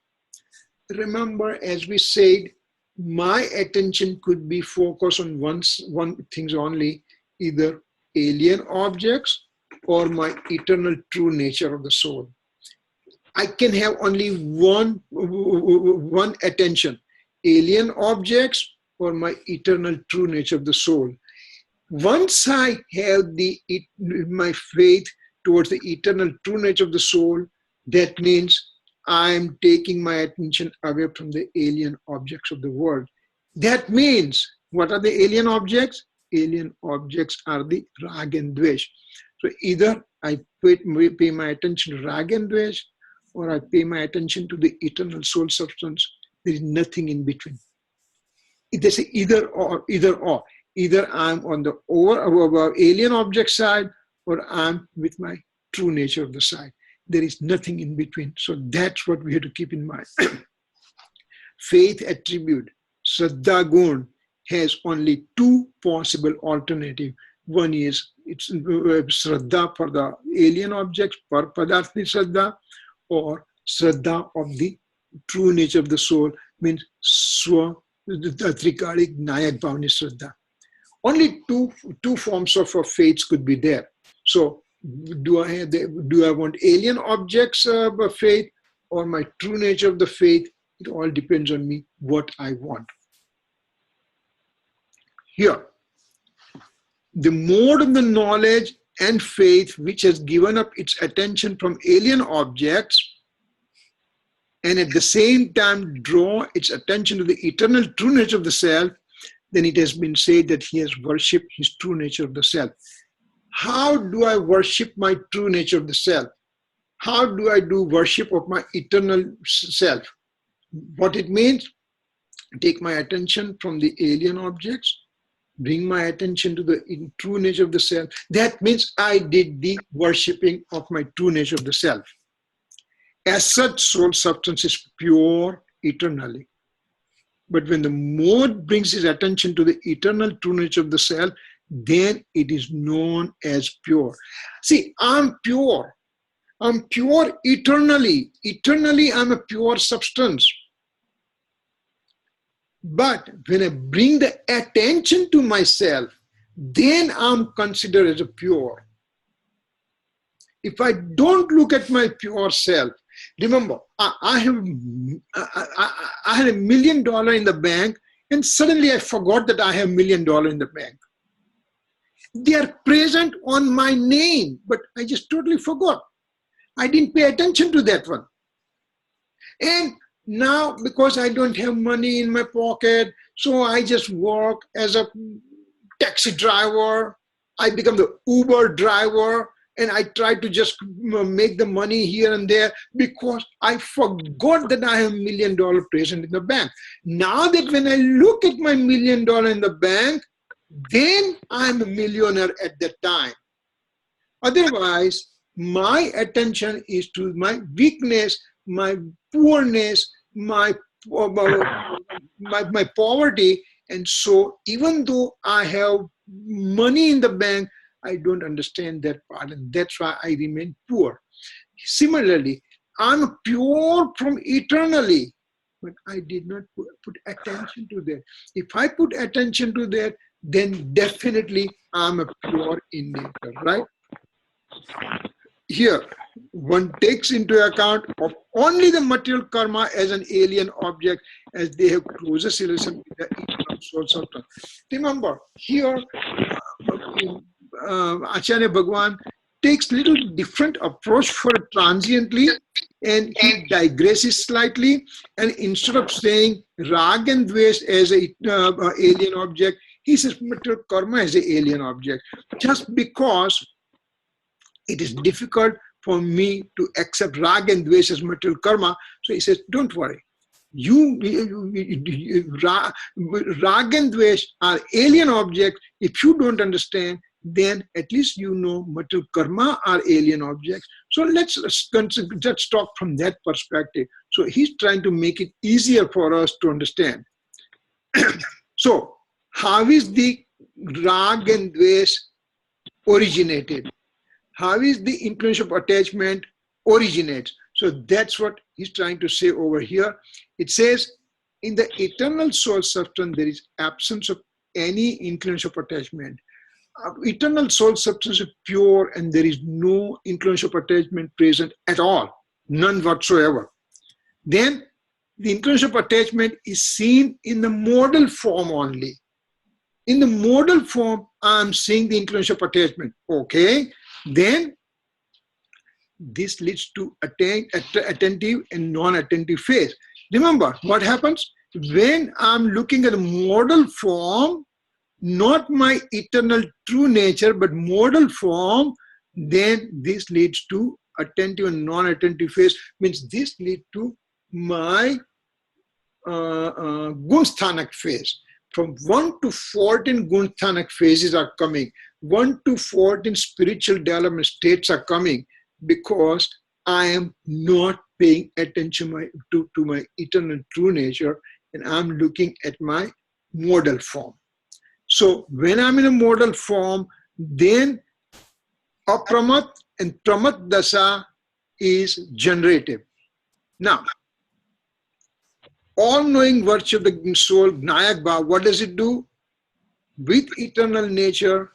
Remember, as we said, my attention could be focused on one thing only, either alien objects or my eternal true nature of the soul. I can have only one attention, alien objects or my eternal true nature of the soul. Once I have my faith towards the eternal true nature of the soul, that means I am taking my attention away from the alien objects of the world. That means, what are the alien objects? Alien objects are the rag and dvesh. So either I pay my attention to rag and dvesh, or I pay my attention to the eternal soul substance. There is nothing in between. It is either or. Either I'm on the alien object side, or I'm with my true nature of the side. There is nothing in between. So that's what we have to keep in mind. Faith attribute, Shraddha Gun, has only two possible alternatives. One is it's Shraddha for the alien objects, par padarthi Shraddha, or Shraddha of the true nature of the soul, means Swa Trikalik Nayak Bhavani Shraddha. Only two forms of faiths could be there. So do I want alien objects of faith or my true nature of the faith? It all depends on me what I want. Here, the mode of the knowledge and faith which has given up its attention from alien objects and at the same time draw its attention to the eternal true nature of the self, then it has been said that he has worshipped his true nature of the self. How do I worship my true nature of the self? How do I do worship of my eternal self? What it means? Take my attention from the alien objects, bring my attention to the true nature of the self. That means I did the worshipping of my true nature of the self. As such, soul substance is pure eternally. But when the mode brings his attention to the eternal true nature of the self, then it is known as pure. See, I'm pure. I'm pure eternally. Eternally, I'm a pure substance. But when I bring the attention to myself, then I'm considered as a pure. If I don't look at my pure self, remember, I had $1 million in the bank, and suddenly I forgot that I have $1 million in the bank. They are present on my name, but I just totally forgot. I didn't pay attention to that one. And now, because I don't have money in my pocket, so I just work as a taxi driver. I become the Uber driver, and I try to just make the money here and there because I forgot that I have $1 million present in the bank. Now that when I look at my $1 million in the bank, then I'm a millionaire at that time. Otherwise, my attention is to my weakness, my poorness, my poverty. And so even though I have money in the bank, I don't understand that part, and that's why I remain poor. Similarly, I'm pure from eternally, but I did not put attention to that. If I put attention to that, then definitely I'm a pure in nature, right? here one takes into account of only the material karma as an alien object, as they have closest relation with the eternal soul substance. Remember, here Acharya Bhagwan takes little different approach for transiently, and he digresses slightly, and instead of saying rag and dvesh as a alien object, he says material karma as an alien object, just because it is difficult for me to accept rag and dvesh as material karma. So he says, don't worry. Rag and dvesh are alien objects. If you don't understand, then at least you know material karma are alien objects. So let's just talk from that perspective. So he's trying to make it easier for us to understand. So how is the rag and dvesh originated? How is the influence of attachment originates? So that's what he's trying to say over here. It says, in the eternal soul substance, there is absence of any influence of attachment. Eternal soul substance is pure, and there is no influence of attachment present at all, none whatsoever. Then the influence of attachment is seen in the modal form only. In the modal form, I'm seeing the influence of attachment. Okay, then this leads to attentive and non-attentive phase. Remember what happens when I'm looking at a modal form, not my eternal true nature, but modal form, then this leads to attentive and non-attentive phase. Means this leads to my Gunsthanak phase. From 1 to 14 Gunsthanak phases are coming. 1 to 14 spiritual development states are coming, because I am not paying attention to my eternal true nature, and I'm looking at my modal form. So when I'm in a modal form, then apramat and pramat dasa is generative. Now, all-knowing virtue of the soul, Gnayak Bhav, what does it do? With eternal nature,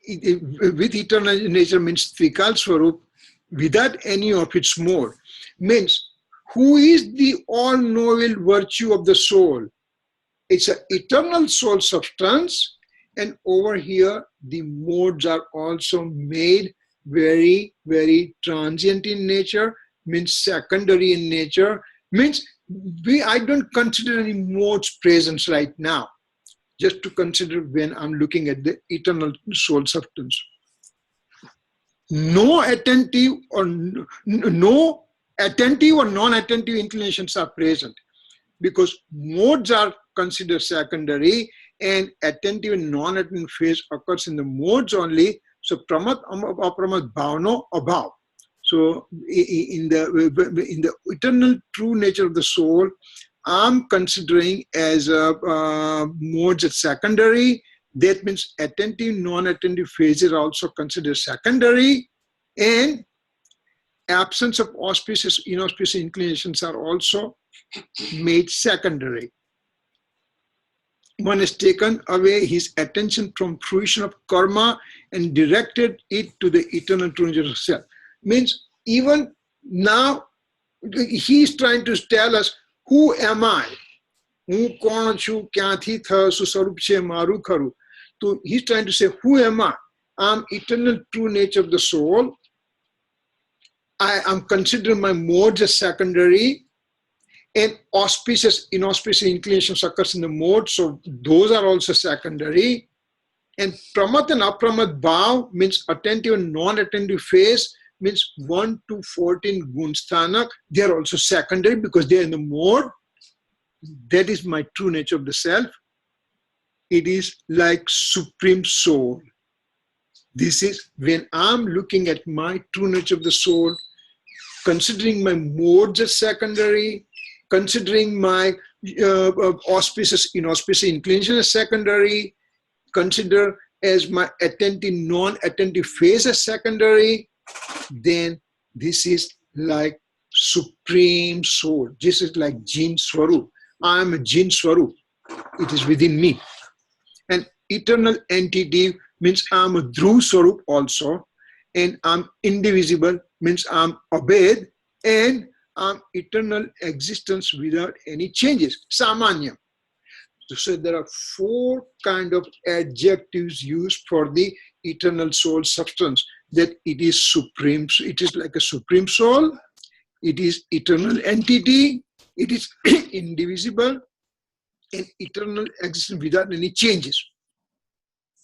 with eternal nature means Trikal Swarup, without any of its mode. Means, who is the all-knowing virtue of the soul? It's an eternal soul substance, and over here the modes are also made very, very transient in nature, means secondary in nature, means I don't consider any modes presence right now, just to consider when I'm looking at the eternal soul substance. No attentive or non-attentive inclinations are present, because modes are considered secondary, and attentive and non-attentive phase occurs in the modes only. So pramat apramat bhavano abhav. So in the eternal true nature of the soul, I'm considering as modes as secondary. That means attentive, non-attentive phases are also considered secondary, and absence of auspicious, inauspicious inclinations are also made secondary. One has taken away his attention from fruition of karma and directed it to the eternal true nature of self. Means even now he is trying to tell us, who am I? So he's trying to say, who am I? I'm eternal true nature of the soul. I am considering my modes as secondary, and auspicious, inauspicious inclinations occurs in the mode, so those are also secondary. And pramat and apramat bhav means attentive and non-attentive phase, means 1 to 14 gunsthanak, they are also secondary because they are in the mode. That is my true nature of the self. It is like supreme soul. This is when I'm looking at my true nature of the soul, considering my modes as secondary, considering my auspicious, inauspicious inclination as secondary, consider as my attentive, non-attentive phase as secondary, then this is like supreme soul. This is like Jin Swarup. I am a Jin Swarup. It is within me. And eternal entity means I am a Dhruv Swarup also. and I'm indivisible, means I'm Abhed, and I'm eternal existence without any changes. Samanya. So there are 4 kind of adjectives used for the eternal soul substance. That it is supreme, it is like a supreme soul, it is eternal entity, it is indivisible, and eternal existence without any changes.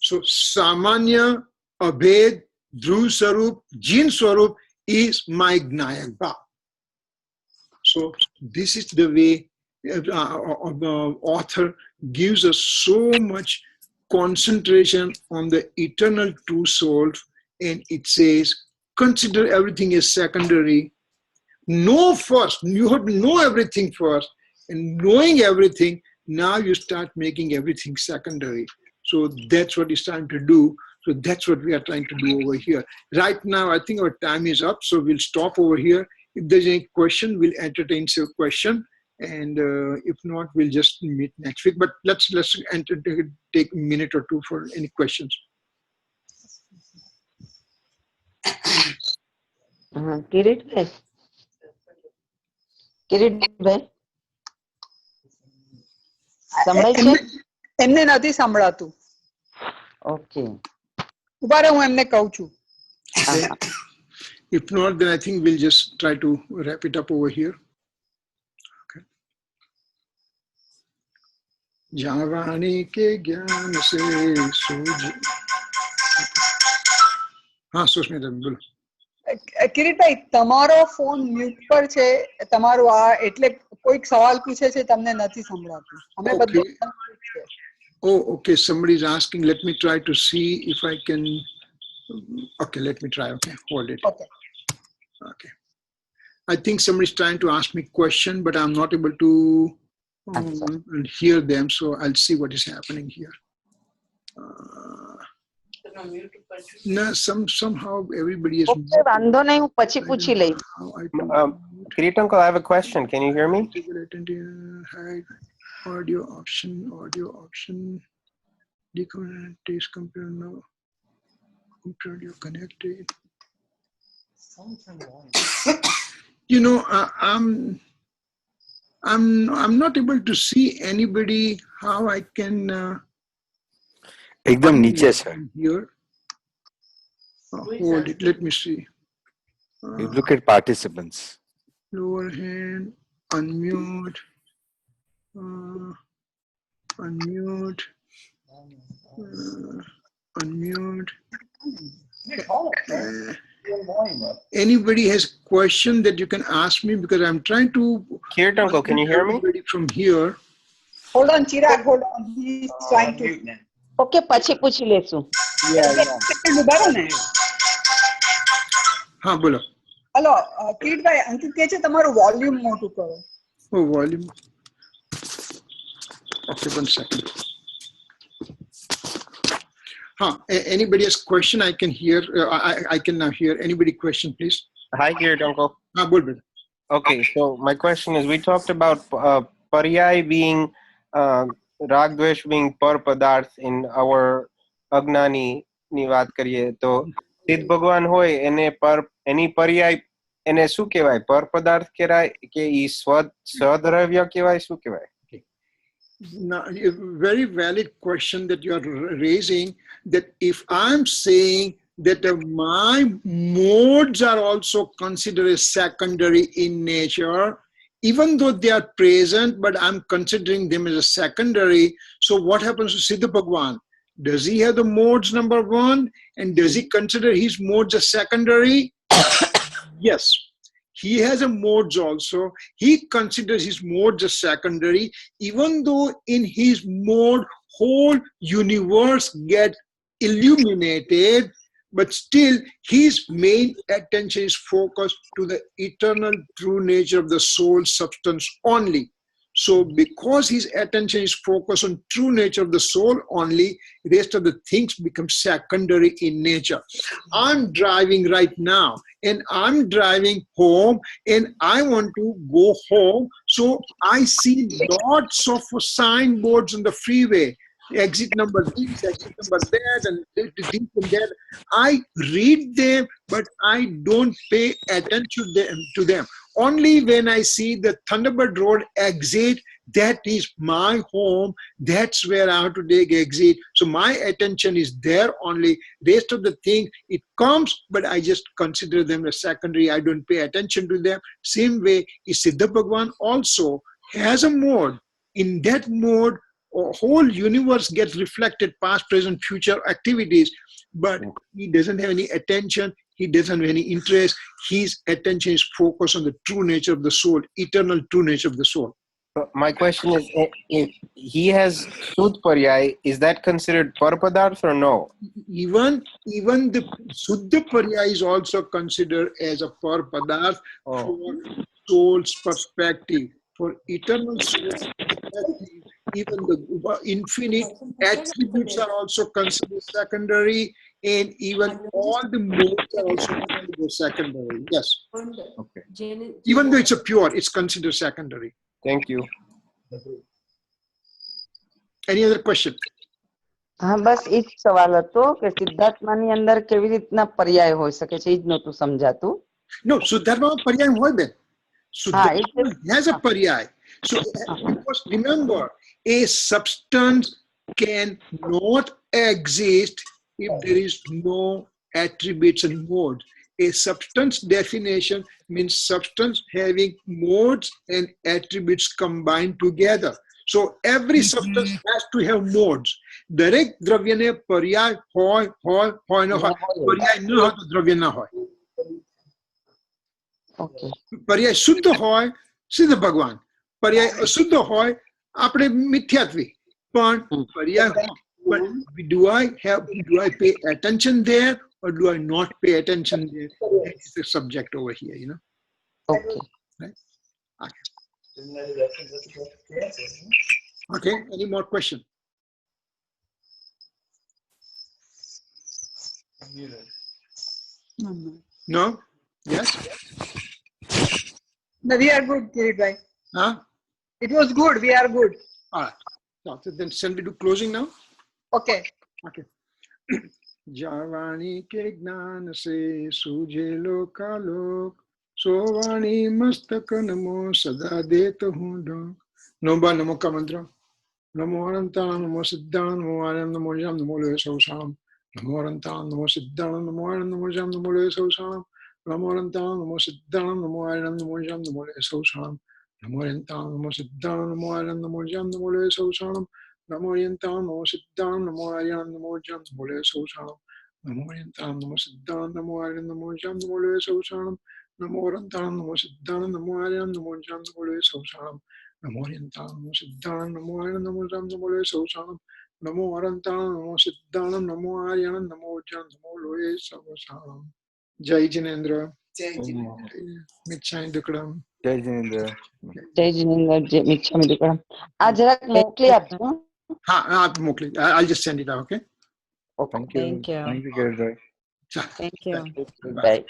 So Samanya, Abhed, Dhruv Swarup, Jin Swarup is my Gnayak Bhav. So this is the way the author gives us so much concentration on the eternal true soul, and it says, consider everything as secondary. Know first, you have to know everything first, and knowing everything, now you start making everything secondary. So that's what he's trying to do. So that's what we are trying to do over here. Right now, I think our time is up, so we'll stop over here. If there's any question, we'll entertain your question. And if not, we'll just meet next week. But let's take a minute or 2 for any questions. Kirit bhai. Kirit bhai. સંભળાય છે? એમને નથી સંભળાતું. Okay. ઉભા રહો, હું એમને કહું છું. If not, then I think we'll just try to wrap it up over here. Okay. Javani ke gyan se सूझ. हाँ, सुष्मिता बोलो. કિરીટભાઈ, તમારો ફોન મ્યુટ પર છે. તમારું આ એટલે કોઈક સવાલ પૂછે છે, તમને નથી સંભળાતું. અમે બધું. Oh, okay. Somebody's asking. Let me try to see if I can. Okay, let me try. Okay, hold it. Okay. Okay. I think somebody's trying to ask me question, but I'm not able to hear them. So I'll see what is happening here. No, somehow everybody is. Okay, વાંધો નહીં, હું પછી પૂછી લઈશ. Kirit uncle, I have a question. Can you hear me? Audio option. Deconnect, compare now. Compare you connected. You know, I'm not able to see anybody. How I can एकदम नीचे sir. Here. Hold it. Let me see. You look at participants. Lower hand. Unmute. Unmute. Unmute. Anybody has question that you can ask me, because I'm trying to. Kirit uncle, can you hear me? From here. Hold on, Chirag, hold on. He's trying to. Okay, પછી પૂછી લેશું. ઉભા રહો ને. हाँ, बोलो. Hello, Kiritbhai, અંકિત કહે છે તમારું વોલ્યુમ મોટું કરો. Oh, volume. Okay, 1 second. Huh. Anybody has question? I can hear. I can now hear. Anybody question, please? Hi, Kirit uncle. हाँ, बोल बेटा. Okay, so my question is, we talked about paryay being rag dvesh being par padarth in our agnani ની વાત કરીએ તો સિદ્ધ ભગવાન હોય એને પર એની પર્યાય એને શું કહેવાય? પર પદાર્થ કહેવાય કે ઈ સ્વદ્રવ્ય કહેવાય? શું કહેવાય? Now, a very valid question that you are raising, that if I'm saying that my modes are also considered as secondary in nature, even though they are present, but I'm considering them as a secondary. So what happens to Siddha Bhagwan? Does he have the modes number 1? And does he consider his modes as secondary? Yes. He has a modes also. He considers his modes as secondary, even though in his mode, whole universe gets illuminated, but still his main attention is focused to the eternal true nature of the soul substance only. So because his attention is focused on true nature of the soul only, the rest of the things become secondary in nature. I'm driving right now and I'm driving home and I want to go home. So I see lots of signboards on the freeway. exit number this, exit number that, and this and that. I read them, but I don't pay attention to them. Only when I see the Thunderbird Road exit, that is my home. That's where I have to take exit. So my attention is there only. Rest of the thing, it comes, but I just consider them as secondary. I don't pay attention to them. Same way, is Siddha Bhagwan also has a mode. In that mode, a whole universe gets reflected, past, present, future activities, but he doesn't have any attention. He doesn't have any interest. His attention is focused on the true nature of the soul, eternal true nature of the soul. My question is, if he has Sud Paryay, is that considered Parapadarth or no? Even the Suddha Parya is also considered as a par padarth for soul's perspective. For eternal soul perspective, even the infinite attributes are also considered secondary, and even all the modes are also considered secondary. Yes. Okay. Even though it's a pure, it's considered secondary. Thank you. Any other question? હા બસ એ જ સવાલ હતો કે સિદ્ધાર્થમાની અંદર કેવી રીતના પર્યાય હોઈ શકે છે એ જ નહોતું સમજાતું. No, Suddharma Paryay hoy ben. Suddharma has a Paryay. So because remember, a substance cannot exist if there is no attributes and modes. A substance definition means substance having modes and attributes combined together. So every substance has to have modes. દરેક દ્રવ્યને પર્યાય હોય ન હોય. પર્યાય ન હોય તો દ્રવ્ય ન હોય. ઓકે પર્યાય શુદ્ધ હોય સિદ્ધ ભગવાન, પર્યાય અશુદ્ધ હોય આપણે મિથ્યાત્વી. પણ પર્યાય but do I pay attention there or do I not pay attention there? That's the subject over here, you know. Okay Right? Okay, any more question? No? Yes? No, we are good, Kirit bhai. Huh? It was good. We are good. All right. So then shall we do closing now? Okay. Okay. जावाणी के ज्ञान से सूझे लोकालोक, सोवाणी मस्तक नमो सदा देत हूँ ढोक. नमो नमो का मंत्र. नमो अनंतान नमो सिद्धान नमो आर्यम नमो जम नमो लोय सौसाम. नमो अनंतान नमो सिद्धान नमो आर्यम नमो जम नमो लोय सौसाम. नमो अनंतान नमो सिद्धान नमो आर्यम नमो जम नमो लोय सौसाम. नमो अनंतान नमो सिद्धान नमो आर्यम नमो जम नमो लोय सौसाम. नमो यंतां नमो सिद्धां नमो आर्यां नमो जं नमो लोय सौसाम. नमो यंतां नमो सिद्धां नमो आर्यां नमो जं नमो लोय सौसाम. नमो रन्तां नमो सिद्धां नमो आर्यां नमो जं नमो लोय सौसाम. नमो यंतां नमो सिद्धां नमो आर्यां नमो जं नमो लोय सौसाम. नमो रन्तां नमो सिद्धां नमो आर्यां नमो जं नमो लोय सौसाम. जय जिनेन्द्र. मिच्छामि दुक्कडम. જય જિનેન્દ્ર. જય જીનેન્દ્ર જય મિચ્છામિ દુક્કડમ. આ જરાક મોકલી આપજો. हाँ आप मोकली. I'll just send it out. Okay. Thank you. Thank you, Kirit bhai. Ciao. Thank you. Bye. By.